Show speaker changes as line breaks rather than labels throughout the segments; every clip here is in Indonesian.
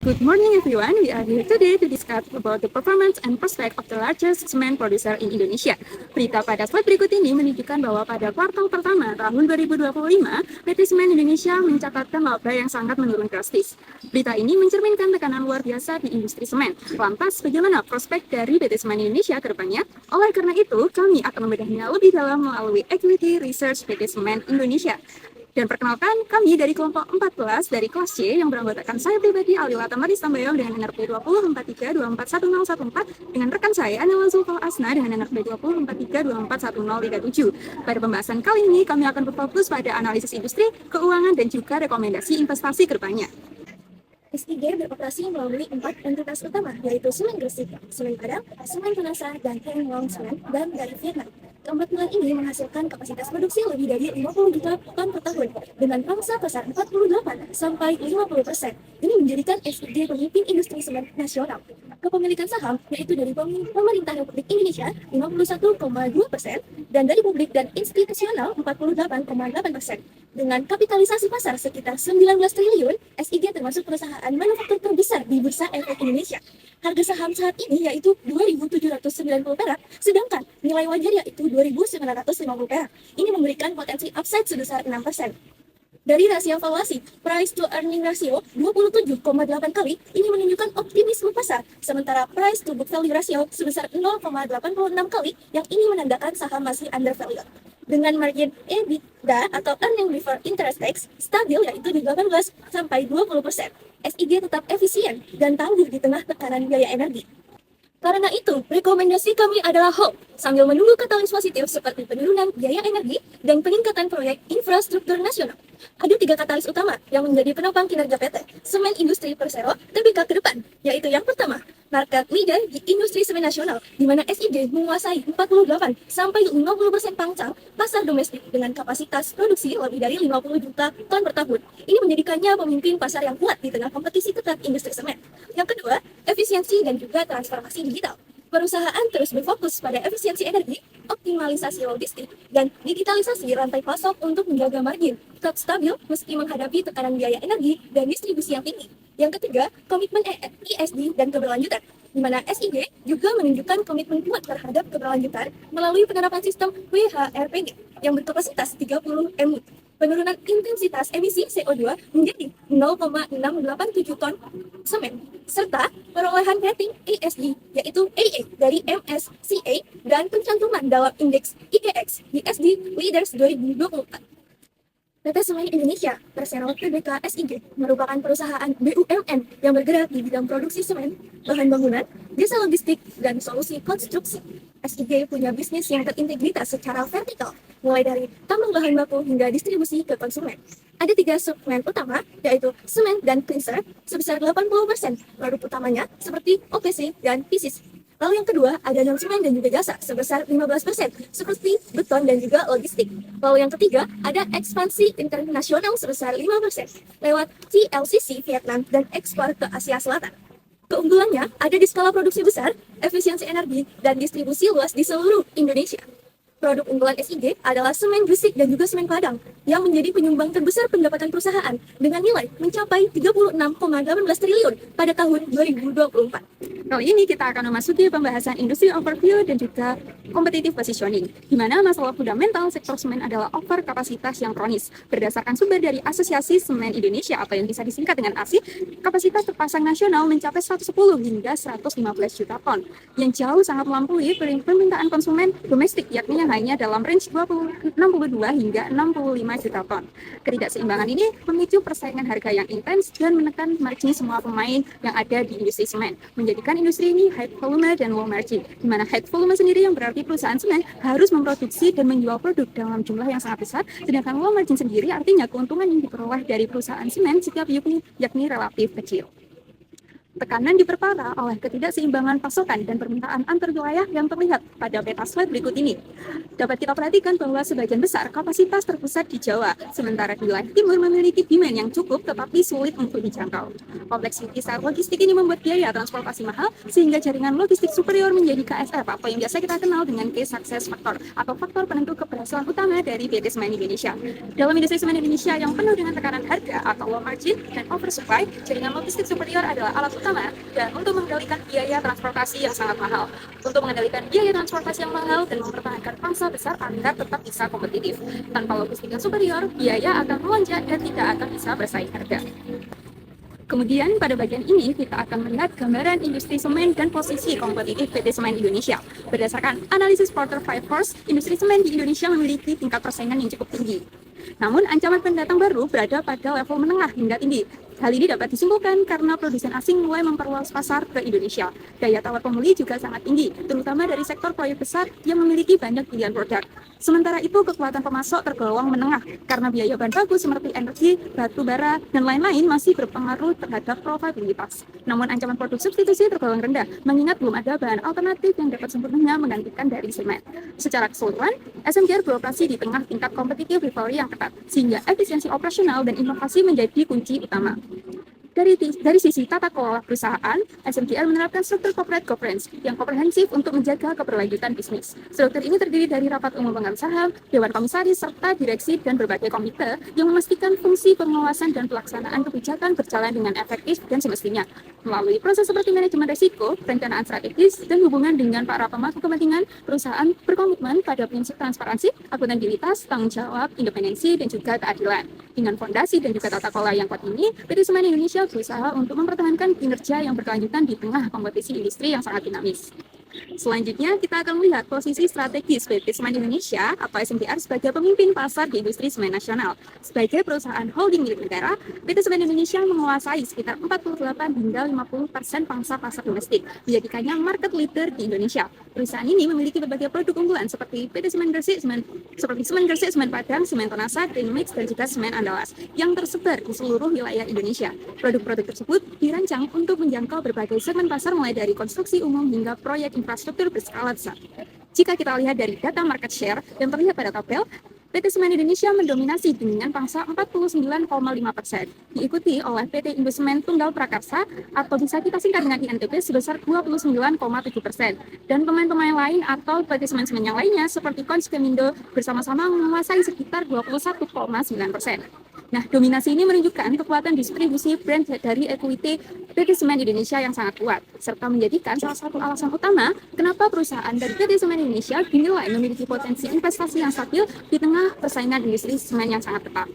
Good morning everyone, we are here today to discuss about the performance and prospect of the largest cement producer in Indonesia. Berita pada slide berikut ini menunjukkan bahwa pada kuartal pertama tahun 2025, PT Semen Indonesia mencatatkan laba yang sangat menurun drastis. Berita ini mencerminkan tekanan luar biasa di industri semen. Lantas, bagaimana prospek dari PT Semen Indonesia ke depannya? Oleh karena itu, kami akan membedahnya lebih dalam melalui Equity Research PT Semen Indonesia. Dan perkenalkan, kami dari kelompok 14 dari kelas C yang beranggotakan saya pribadi Alila Tamaris Tambayong dengan NRP 2043241014 dengan rekan saya Anila Zulfal Asna dengan NRP 2043241037. Pada pembahasan kali ini, kami akan berfokus pada analisis industri, keuangan, dan juga rekomendasi investasi ke depannya.
SIG beroperasi melalui 4 entitas utama, yaitu Semen Gresik, Semen Padang, Semen Penasa, dan Heng Long Semen, dan dari Vietnam. Keempat pilar ini menghasilkan kapasitas produksi lebih dari 50 juta ton per tahun, dengan pangsa pasar 48 sampai 50%. Ini menjadikan SIG pemimpin industri semen nasional. Kepemilikan saham yaitu dari pemerintah Republik Indonesia 51,2% dan dari publik dan institusional 48,8%. Dengan kapitalisasi pasar sekitar 19 triliun, SIG termasuk perusahaan manufaktur terbesar di Bursa Efek Indonesia. Harga saham saat ini yaitu 2.790 perak, sedangkan nilai wajar yaitu 2.950 perak. Ini memberikan potensi upside sebesar 6%. Dari rasio valuasi, price to earning ratio 27,8 kali, ini menunjukkan optimisme pasar, sementara price to book value ratio sebesar 0,86 kali, yang ini menandakan saham masih undervalued. Dengan margin EBITDA atau earning before interest tax stabil yaitu di 18 sampai 20%. SIG tetap efisien dan tangguh di tengah tekanan biaya energi. Karena itu, rekomendasi kami adalah hold sambil menunggu katalis positif seperti penurunan biaya energi dan peningkatan proyek infrastruktur nasional. Ada 3 katalis utama yang menjadi penopang kinerja PT Semen Industri Persero TBK ke depan, yaitu yang pertama, market leader di industri semen nasional, di mana SIG menguasai 48 sampai 50% pangcal pasar domestik dengan kapasitas produksi lebih dari 50 juta ton per tahun. Ini menjadikannya pemimpin pasar yang kuat di tengah kompetisi ketat industri semen. Yang kedua, efisiensi dan juga transformasi digital. Perusahaan terus berfokus pada efisiensi energi, optimalisasi logistik, dan digitalisasi rantai pasok untuk menjaga margin tetap stabil meski menghadapi tekanan biaya energi dan distribusi yang tinggi. Yang ketiga, komitmen ESG dan keberlanjutan, di mana SIG juga menunjukkan komitmen kuat terhadap keberlanjutan melalui penerapan sistem WHRPG yang berkapasitas 30 MW. Penurunan intensitas emisi CO2 menjadi 0,687 ton semen, serta perolehan rating ESG yaitu AA dari MSCI dan pencantuman dalam indeks IGX di ESG Leaders 2024. PT Semen Indonesia Persero TBK SIG merupakan perusahaan BUMN yang bergerak di bidang produksi semen, bahan bangunan, jasa logistik, dan solusi konstruksi. SIG punya bisnis yang terintegritas secara vertikal, mulai dari tambang bahan baku hingga distribusi ke konsumen. Ada 3 segmen utama, yaitu semen dan cleanser, sebesar 80%. Produk utamanya seperti OPC dan PCC. Lalu yang kedua, ada non-semen dan juga jasa sebesar 15%, seperti beton dan juga logistik. Lalu yang ketiga, ada ekspansi internasional sebesar 5%, lewat TLCC Vietnam dan ekspor ke Asia Selatan. Keunggulannya ada di skala produksi besar, efisiensi energi, dan distribusi luas di seluruh Indonesia. Produk unggulan SIG adalah semen Gresik dan juga semen Padang yang menjadi penyumbang terbesar pendapatan perusahaan dengan nilai mencapai 36,18 triliun pada tahun 2024.
Kali ini kita akan memasuki pembahasan industri overview dan juga competitive positioning, di mana masalah fundamental sektor semen adalah over kapasitas yang kronis. Berdasarkan sumber dari Asosiasi Semen Indonesia atau yang bisa disingkat dengan ASI, kapasitas terpasang nasional mencapai 110 hingga 115 juta ton, yang jauh sangat melampaui permintaan konsumen domestik, yakni yang hanya dalam range 62 hingga 65 juta ton. Ketidakseimbangan ini memicu persaingan harga yang intens dan menekan margin semua pemain yang ada di industri semen, menjadikan industri ini high volume dan low margin, di mana high volume sendiri yang berarti perusahaan semen harus memproduksi dan menjual produk dalam jumlah yang sangat besar, sedangkan low margin sendiri artinya keuntungan yang diperoleh dari perusahaan semen setiap unit yakni relatif kecil. Tekanan diperparah oleh ketidakseimbangan pasokan dan permintaan antar wilayah yang terlihat pada peta slide berikut ini. Dapat kita perhatikan bahwa sebagian besar kapasitas terpusat di Jawa, sementara di wilayah timur memiliki demand yang cukup tetapi sulit untuk dijangkau. Kompleksitas logistik ini membuat biaya transportasi mahal, sehingga jaringan logistik superior menjadi KSF atau yang biasa kita kenal dengan Key Success Factor atau faktor penentu keberhasilan utama dari PT Semen Indonesia. Dalam industri semen Indonesia yang penuh dengan tekanan harga atau low margin dan oversupply, jaringan logistik superior adalah alat utama dan untuk mengendalikan biaya transportasi yang sangat mahal. Untuk mengendalikan biaya transportasi yang mahal dan mempertahankan pangsa besar agar tetap bisa kompetitif. Tanpa logistik yang superior, biaya akan melonjak dan tidak akan bisa bersaing harga. Kemudian pada bagian ini kita akan melihat gambaran industri semen dan posisi kompetitif PT Semen Indonesia. Berdasarkan analisis Porter 5 Force, industri semen di Indonesia memiliki tingkat persaingan yang cukup tinggi. Namun ancaman pendatang baru berada pada level menengah hingga tinggi. Hal ini dapat disimpulkan karena produsen asing mulai memperluas pasar ke Indonesia. Daya tawar pembeli juga sangat tinggi, terutama dari sektor proyek besar yang memiliki banyak pilihan produk. Sementara itu, kekuatan pemasok tergolong menengah karena biaya bahan baku seperti energi, batu bara, dan lain-lain masih berpengaruh terhadap profitabilitas. Namun ancaman produk substitusi tergolong rendah, mengingat belum ada bahan alternatif yang dapat sempurna menggantikan dari semen. Secara keseluruhan, SMGR beroperasi di tengah tingkat kompetitif rivalry yang ketat, sehingga efisiensi operasional dan inovasi menjadi kunci utama. Dari sisi tata kelola perusahaan, SMGR menerapkan struktur corporate governance yang komprehensif untuk menjaga keberlanjutan bisnis. Struktur ini terdiri dari rapat umum pemegang saham, dewan komisaris, serta direksi dan berbagai komite yang memastikan fungsi pengawasan dan pelaksanaan kebijakan berjalan dengan efektif dan semestinya. Melalui proses seperti manajemen risiko, perencanaan strategis, dan hubungan dengan para pemangku kepentingan, perusahaan berkomitmen pada prinsip transparansi, akuntabilitas, tanggung jawab, independensi, dan juga keadilan. Dengan fondasi dan juga tata kelola yang kuat ini, PT Semen Indonesia berusaha untuk mempertahankan kinerja yang berkelanjutan di tengah kompetisi industri yang sangat dinamis. Selanjutnya, kita akan melihat posisi strategis PT Semen Indonesia atau SMGR sebagai pemimpin pasar di industri semen nasional. Sebagai perusahaan holding milik negara, PT Semen Indonesia menguasai sekitar 48 hingga 50% pangsa pasar domestik, menjadikannya market leader di Indonesia. Perusahaan ini memiliki berbagai produk unggulan seperti PT Semen Gresik, Semen Gresik, Semen Padang, Semen Tonasa, Green Mix, dan juga Semen Andalas yang tersebar di seluruh wilayah Indonesia. Produk-produk tersebut dirancang untuk menjangkau berbagai segmen pasar mulai dari konstruksi umum hingga proyek infrastruktur berskala besar. Jika kita lihat dari data market share yang terlihat pada tabel, PT Semen Indonesia mendominasi dengan pangsa 49,5%, diikuti oleh PT Indosemen Tunggal Prakarsa atau bisa kita singkat dengan INTP sebesar 29,7%, dan pemain-pemain lain atau PT Semen-Semen yang lainnya seperti Konskemindo bersama-sama menguasai sekitar 21,9%. Nah, dominasi ini menunjukkan kekuatan distribusi brand dari equity PT Semen Indonesia yang sangat kuat, serta menjadikan salah satu alasan utama kenapa perusahaan dari PT Semen Indonesia dinilai memiliki potensi investasi yang stabil di tengah persaingan industri semen yang sangat ketat.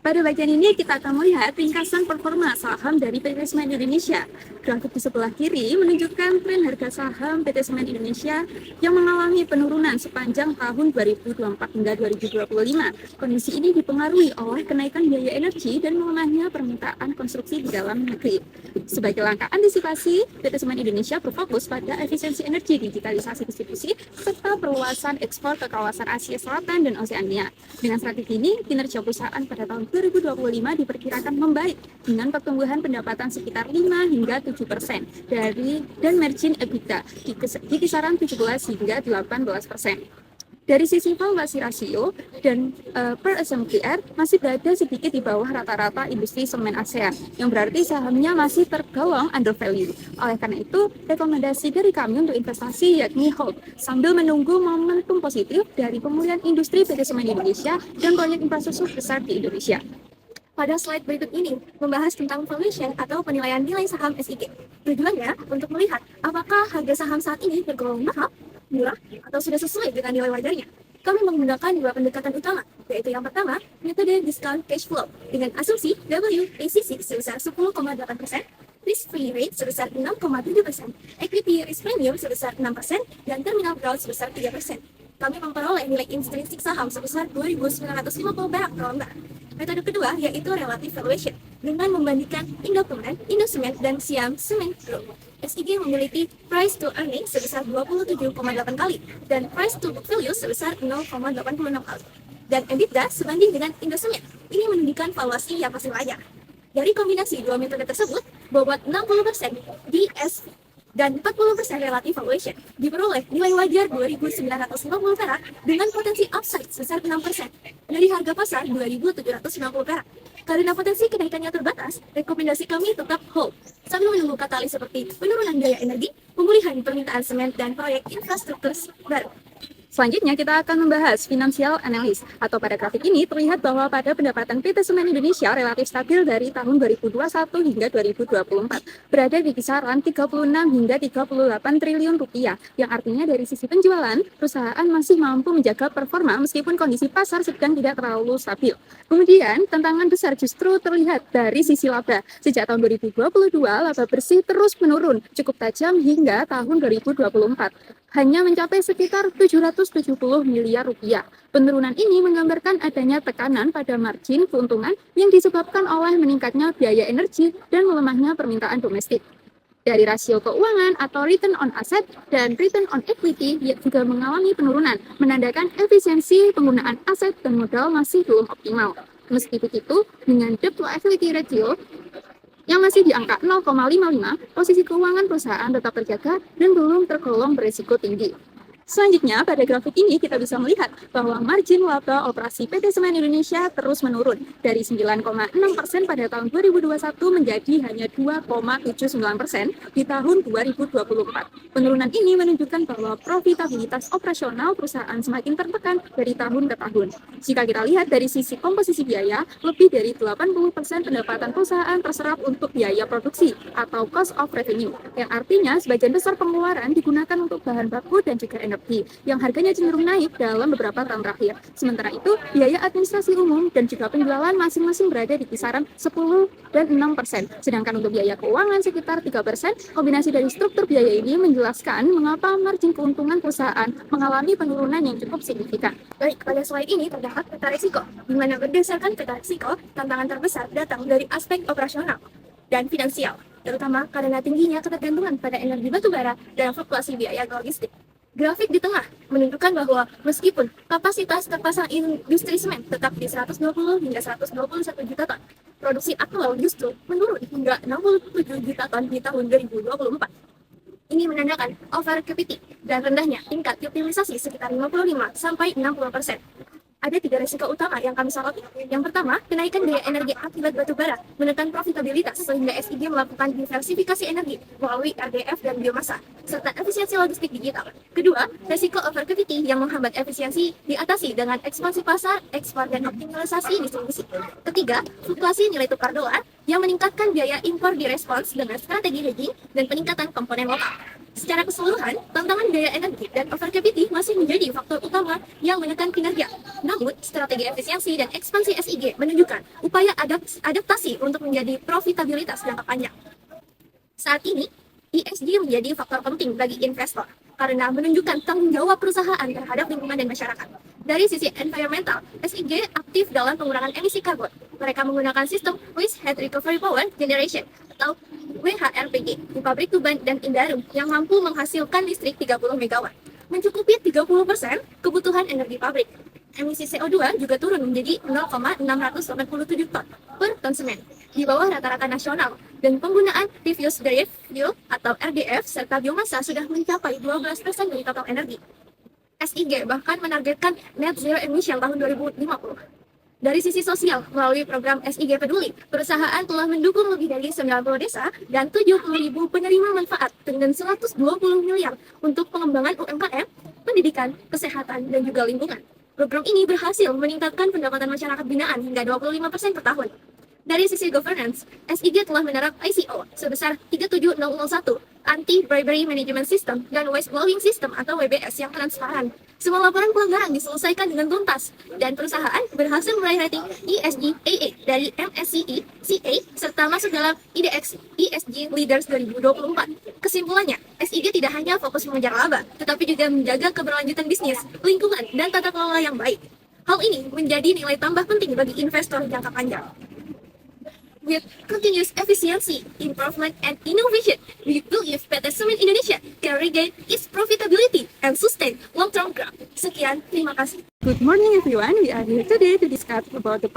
Pada bagian ini kita akan melihat ringkasan performa saham dari PT Semen Indonesia. Grafik di sebelah kiri menunjukkan tren harga saham PT Semen Indonesia yang mengalami penurunan sepanjang tahun 2024 hingga 2025. Kondisi ini dipengaruhi oleh kenaikan biaya energi dan melemahnya permintaan konstruksi di dalam negeri. Sebagai langkah antisipasi, PT Semen Indonesia berfokus pada efisiensi energi, digitalisasi distribusi, serta perluasan ekspor ke kawasan Asia Selatan dan Oseania. Dengan strategi ini, kinerja perusahaan pada tahun 2025 diperkirakan membaik dengan pertumbuhan pendapatan sekitar 5 hingga 7% dan margin EBITDA di kisaran 17 hingga 18%. Dari sisi valuasi rasio dan per SMGR masih berada sedikit di bawah rata-rata industri semen ASEAN, yang berarti sahamnya masih tergolong undervalue. Oleh karena itu, rekomendasi dari kami untuk investasi yakni hold, sambil menunggu momentum positif dari pemulihan industri PT Semen Indonesia dan proyek infrastruktur besar di Indonesia.
Pada slide berikut ini membahas tentang valuation atau penilaian nilai saham SIG. Tujuannya untuk melihat apakah harga saham saat ini tergolong mahal, murah, atau sudah sesuai dengan nilai wajarnya. Kami menggunakan dua pendekatan utama, yaitu yang pertama, metode discount cash flow dengan asumsi WACC sebesar 10,8%, risk-free rate sebesar 6,7%, equity risk premium sebesar 6%, dan terminal growth sebesar 3%. Kami memperoleh nilai intrinsik saham sebesar 2.950 perak per lembar. Metode kedua yaitu relative valuation dengan membandingkan Indocomen, Indosemen, dan Siam Cement Group. SIG memiliki price to earnings sebesar 27,8 kali dan price to book value sebesar 0,86 kali. Dan EBITDA sebanding dengan Indosemen. Ini menunjukkan valuasi yang masih layak. Dari kombinasi dua metode tersebut, bobot 60% di SV dan 40% relative valuation diperoleh nilai wajar 2.950 perak dengan potensi upside sebesar 6% dari harga pasar 2.790 perak. Karena potensi kenaikannya terbatas, rekomendasi kami tetap hold sambil menunggu katalis seperti penurunan biaya energi, pemulihan permintaan semen, dan proyek infrastruktur baru.
Selanjutnya kita akan membahas financial analysis, atau pada grafik ini terlihat bahwa pada pendapatan PT Semen Indonesia relatif stabil dari tahun 2021 hingga 2024, berada di kisaran 36 hingga 38 triliun rupiah, yang artinya dari sisi penjualan, perusahaan masih mampu menjaga performa meskipun kondisi pasar sedang tidak terlalu stabil. Kemudian, tantangan besar justru terlihat dari sisi laba. Sejak tahun 2022, laba bersih terus menurun, cukup tajam hingga tahun 2024. Hanya mencapai sekitar 770 miliar rupiah. Penurunan ini menggambarkan adanya tekanan pada margin keuntungan yang disebabkan oleh meningkatnya biaya energi dan melemahnya permintaan domestik. Dari rasio keuangan atau return on asset dan return on equity juga mengalami penurunan, menandakan efisiensi penggunaan aset dan modal masih belum optimal. Meski begitu, dengan debt to equity ratio yang masih di angka 0,55, posisi keuangan perusahaan tetap terjaga dan belum tergolong berisiko tinggi. Selanjutnya, pada grafik ini kita bisa melihat bahwa margin laba operasi PT Semen Indonesia terus menurun dari 9,6% pada tahun 2021 menjadi hanya 2,79% di tahun 2024. Penurunan ini menunjukkan bahwa profitabilitas operasional perusahaan semakin tertekan dari tahun ke tahun. Jika kita lihat dari sisi komposisi biaya, lebih dari 80% pendapatan perusahaan terserap untuk biaya produksi atau cost of revenue, yang artinya sebagian besar pengeluaran digunakan untuk bahan baku dan juga energi yang harganya cenderung naik dalam beberapa tahun terakhir. Sementara itu, biaya administrasi umum dan juga penjualan masing-masing berada di kisaran 10 dan 6%. Sedangkan untuk biaya keuangan sekitar 3%. Kombinasi dari struktur biaya ini menjelaskan mengapa margin keuntungan perusahaan mengalami penurunan yang cukup signifikan.
Baik, pada slide ini terdapat peta risiko, di mana berdasarkan peta risiko, tantangan terbesar datang dari aspek operasional dan finansial, terutama karena tingginya ketergantungan pada energi batubara dan fluktuasi biaya logistik. Grafik di tengah menunjukkan bahwa meskipun kapasitas terpasang industri semen tetap di 120 hingga 121 juta ton, produksi aktual justru menurun hingga 67 juta ton di tahun 2024. Ini menandakan overcapacity dan rendahnya tingkat utilisasi sekitar 55 sampai 60%. Ada 3 risiko utama yang kami soroti. Yang pertama, kenaikan biaya energi akibat batubara menekan profitabilitas sehingga SIG melakukan diversifikasi energi melalui RDF dan biomasa, serta efisiensi logistik digital. Kedua, risiko overcapacity yang menghambat efisiensi diatasi dengan ekspansi pasar, ekspor, dan optimalisasi distribusi. Ketiga, fluktuasi nilai tukar dolar yang meningkatkan biaya impor direspons dengan strategi hedging dan peningkatan komponen lokal. Secara keseluruhan, tantangan biaya energi dan overcapacity masih menjadi faktor utama yang menekan kinerja. Namun, strategi efisiensi dan ekspansi SIG menunjukkan upaya adaptasi untuk menjadi profitabilitas jangka panjang. Saat ini, ESG menjadi faktor penting bagi investor karena menunjukkan tanggung jawab perusahaan terhadap lingkungan dan masyarakat. Dari sisi environmental, SIG aktif dalam pengurangan emisi karbon. Mereka menggunakan sistem Waste Heat Recovery Power Generation atau WHRPG di pabrik Tuban dan Indarum yang mampu menghasilkan listrik 30 MW, mencukupi 30% kebutuhan energi pabrik. Emisi CO2 juga turun menjadi 0,687 ton per ton semen, di bawah rata-rata nasional, dan penggunaan refuse derived fuel atau RDF serta biomasa sudah mencapai 12% dari total energi. SIG bahkan menargetkan net zero emission tahun 2050. Dari sisi sosial, melalui program SIG Peduli, perusahaan telah mendukung lebih dari 90 desa dan 70.000 penerima manfaat dengan 120 miliar untuk pengembangan UMKM, pendidikan, kesehatan, dan juga lingkungan. Program ini berhasil meningkatkan pendapatan masyarakat binaan hingga 25% per tahun. Dari sisi governance, SIG telah menerap ICO sebesar 37001, Anti-Bribery Management System, dan Whistleblowing System atau WBS yang transparan. Semua laporan pelanggaran diselesaikan dengan tuntas, dan perusahaan berhasil meraih rating ESG AA dari MSCI CA, serta masuk dalam IDX ESG Leaders 2024. Kesimpulannya, SIG tidak hanya fokus mengejar laba, tetapi juga menjaga keberlanjutan bisnis, lingkungan, dan tata kelola yang baik. Hal ini menjadi nilai tambah penting bagi investor jangka panjang. With continuous efficiency, improvement, and innovation, we believe PT Semen Indonesia can regain its profitability and sustain long-term growth. Sekian, terima kasih.
Good morning everyone, we are here today to discuss about the